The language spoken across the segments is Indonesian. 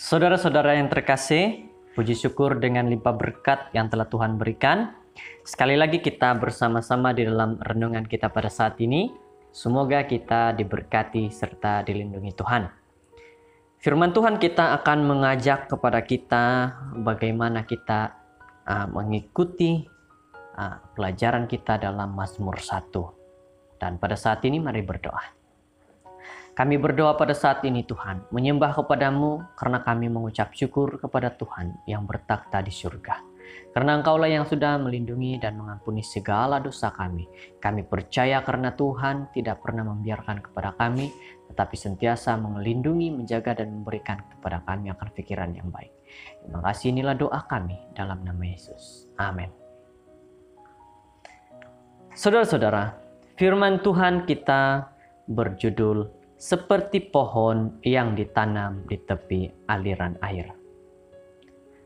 Saudara-saudara yang terkasih, puji syukur dengan limpah berkat yang telah Tuhan berikan. Sekali lagi kita bersama-sama di dalam renungan kita pada saat ini. Semoga kita diberkati serta dilindungi Tuhan. Firman Tuhan kita akan mengajak kepada kita bagaimana kita mengikuti pelajaran kita dalam Mazmur 1. Dan pada saat ini mari berdoa. Kami berdoa pada saat ini Tuhan, menyembah kepadamu karena kami mengucap syukur kepada Tuhan yang bertakhta di surga. Karena Engkaulah yang sudah melindungi dan mengampuni segala dosa kami. Kami percaya karena Tuhan tidak pernah membiarkan kepada kami, tetapi sentiasa melindungi, menjaga dan memberikan kepada kami akan pikiran yang baik. Terima kasih, inilah doa kami dalam nama Yesus. Amin. Saudara-saudara, firman Tuhan kita berjudul seperti pohon yang ditanam di tepi aliran air.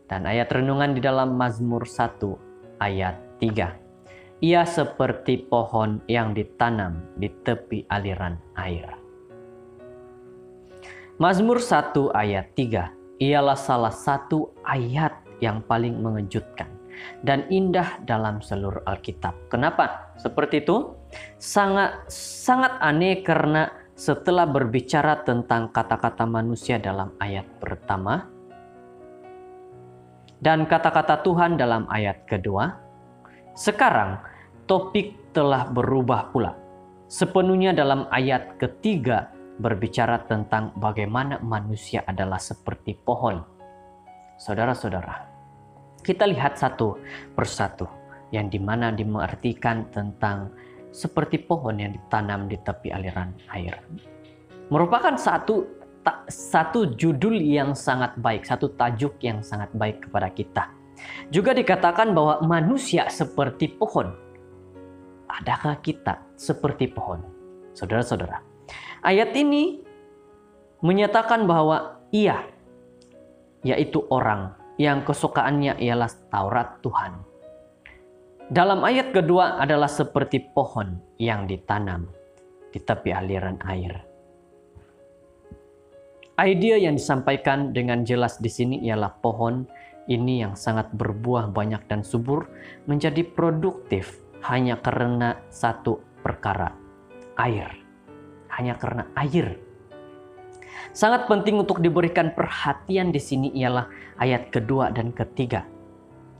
Dan ayat renungan di dalam Mazmur 1 ayat 3. Ia seperti pohon yang ditanam di tepi aliran air. Mazmur 1 ayat 3 ialah salah satu ayat yang paling mengejutkan dan indah dalam seluruh Alkitab. Kenapa? Seperti itu? Sangat aneh karena setelah berbicara tentang kata-kata manusia dalam ayat pertama dan kata-kata Tuhan dalam ayat kedua, sekarang topik telah berubah pula. Sepenuhnya dalam ayat ketiga berbicara tentang bagaimana manusia adalah seperti pohon. Saudara-saudara, kita lihat satu persatu yang dimana dimengertikan tentang seperti pohon yang ditanam di tepi aliran air. Merupakan satu judul yang sangat baik, satu tajuk yang sangat baik kepada kita. Juga dikatakan bahwa manusia seperti pohon. Adakah kita seperti pohon? Saudara-saudara, ayat ini menyatakan bahwa ia, yaitu orang yang kesukaannya ialah Taurat Tuhan. Dalam ayat kedua adalah seperti pohon yang ditanam di tepi aliran air. Idea yang disampaikan dengan jelas di sini ialah pohon ini yang sangat berbuah banyak dan subur menjadi produktif hanya karena satu perkara, air. Hanya karena air. Sangat penting untuk diberikan perhatian di sini ialah ayat kedua dan ketiga.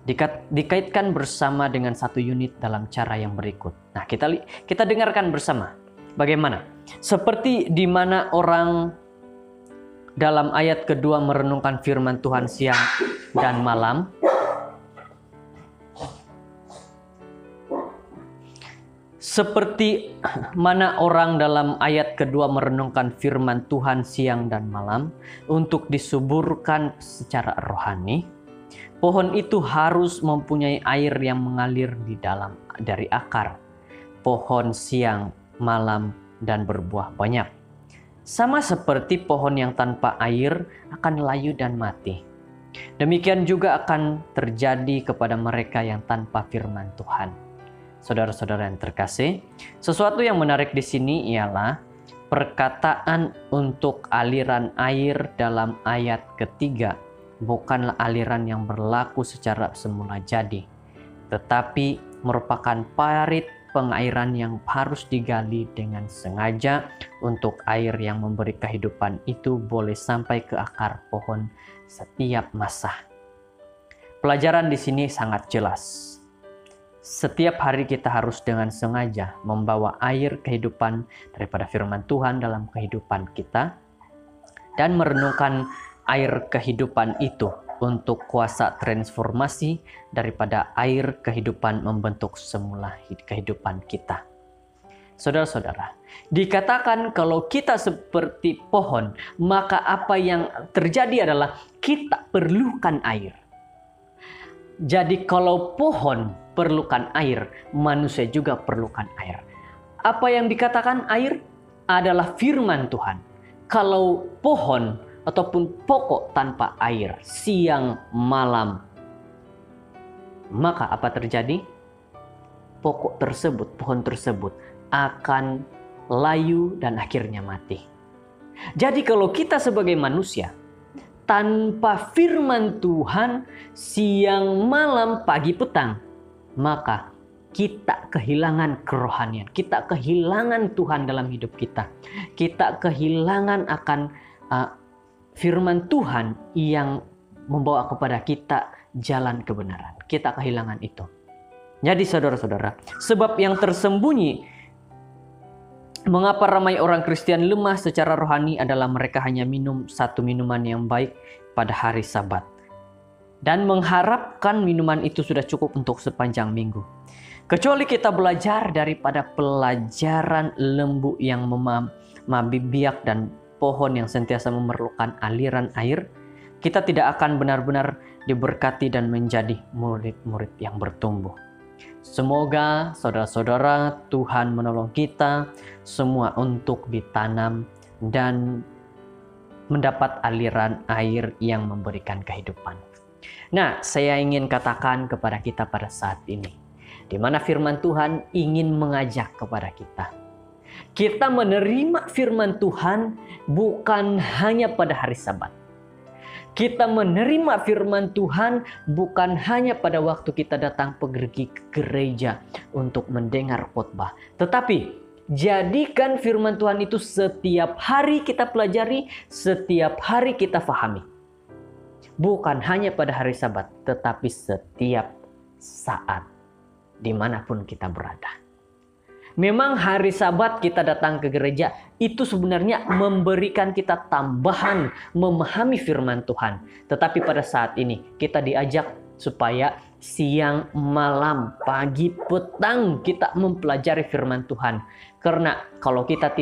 Dikaitkan bersama dengan satu unit dalam cara yang berikut. Nah, kita dengarkan bersama. Bagaimana? Seperti di mana orang dalam ayat kedua merenungkan firman Tuhan siang dan malam. Seperti mana orang dalam ayat kedua merenungkan firman Tuhan siang dan malam untuk disuburkan secara rohani. Pohon itu harus mempunyai air yang mengalir dari akar. Pohon siang, malam, dan berbuah banyak. Sama seperti pohon yang tanpa air akan layu dan mati. Demikian juga akan terjadi kepada mereka yang tanpa firman Tuhan. Saudara-saudara yang terkasih, sesuatu yang menarik di sini ialah perkataan untuk aliran air dalam ayat ketiga. Bukanlah aliran yang berlaku secara semula jadi, tetapi merupakan parit pengairan yang harus digali dengan sengaja untuk air yang memberi kehidupan itu boleh sampai ke akar pohon setiap masa. Pelajaran di sini sangat jelas. Setiap hari kita harus dengan sengaja membawa air kehidupan daripada firman Tuhan dalam kehidupan kita dan merenungkan air kehidupan itu untuk kuasa transformasi daripada air kehidupan membentuk semula kehidupan kita. Saudara-saudara, dikatakan kalau kita seperti pohon, maka apa yang terjadi adalah kita perlukan air. Jadi kalau pohon perlukan air, manusia juga perlukan air. Apa yang dikatakan air adalah firman Tuhan. Kalau pohon ataupun pokok tanpa air siang malam, maka apa terjadi? Pokok tersebut, pohon tersebut akan layu dan akhirnya mati. Jadi kalau kita sebagai manusia tanpa firman Tuhan siang malam pagi petang, maka kita kehilangan kerohanian, kita kehilangan Tuhan dalam hidup kita. Kita kehilangan akan firman Tuhan yang membawa kepada kita jalan kebenaran. Kita kehilangan itu. Jadi saudara-saudara, sebab yang tersembunyi mengapa ramai orang Kristen lemah secara rohani adalah mereka hanya minum satu minuman yang baik pada hari Sabat dan mengharapkan minuman itu sudah cukup untuk sepanjang minggu. Kecuali kita belajar daripada pelajaran lembu yang biak dan pohon yang sentiasa memerlukan aliran air, kita tidak akan benar-benar diberkati dan menjadi murid-murid yang bertumbuh. Semoga saudara-saudara Tuhan menolong kita semua untuk ditanam dan mendapat aliran air yang memberikan kehidupan. Nah, saya ingin katakan kepada kita pada saat ini, di mana firman Tuhan ingin mengajak kepada kita. Kita menerima firman Tuhan bukan hanya pada hari Sabat. Kita menerima firman Tuhan bukan hanya pada waktu kita datang pergi ke gereja untuk mendengar khotbah. Tetapi jadikan firman Tuhan itu setiap hari kita pelajari, setiap hari kita fahami. Bukan hanya pada hari Sabat, tetapi setiap saat dimanapun kita berada. Memang hari Sabat kita datang ke gereja itu sebenarnya memberikan kita tambahan memahami firman Tuhan. Tetapi pada saat ini kita diajak supaya siang, malam, pagi, petang kita mempelajari firman Tuhan. Karena kalau kita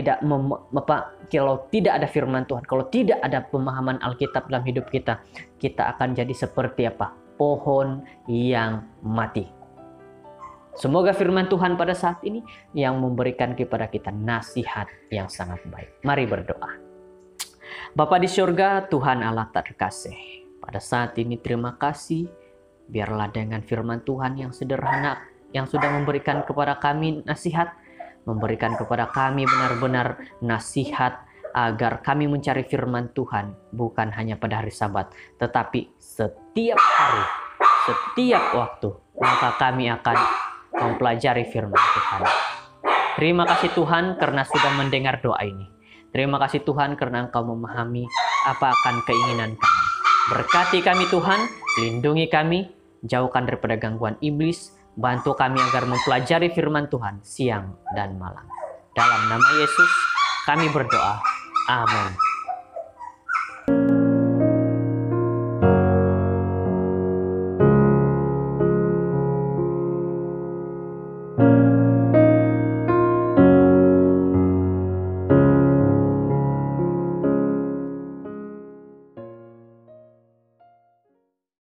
kalau tidak ada firman Tuhan, kalau tidak ada pemahaman Alkitab dalam hidup kita, kita akan jadi seperti apa? Pohon yang mati. Semoga firman Tuhan pada saat ini yang memberikan kepada kita nasihat yang sangat baik. Mari berdoa. Bapa di surga, Tuhan Allah terkasih. Pada saat ini terima kasih. Biarlah dengan firman Tuhan yang sederhana, yang sudah memberikan kepada kami nasihat, memberikan kepada kami benar-benar nasihat agar kami mencari firman Tuhan bukan hanya pada hari Sabat, tetapi setiap hari, setiap waktu, maka kami akan mempelajari firman Tuhan. Terima kasih Tuhan karena sudah mendengar doa ini. Terima kasih Tuhan karena Engkau memahami apa akan keinginan kami. Berkati kami Tuhan, lindungi kami, jauhkan daripada gangguan iblis, bantu kami agar mempelajari firman Tuhan siang dan malam. Dalam nama Yesus kami berdoa. Amin.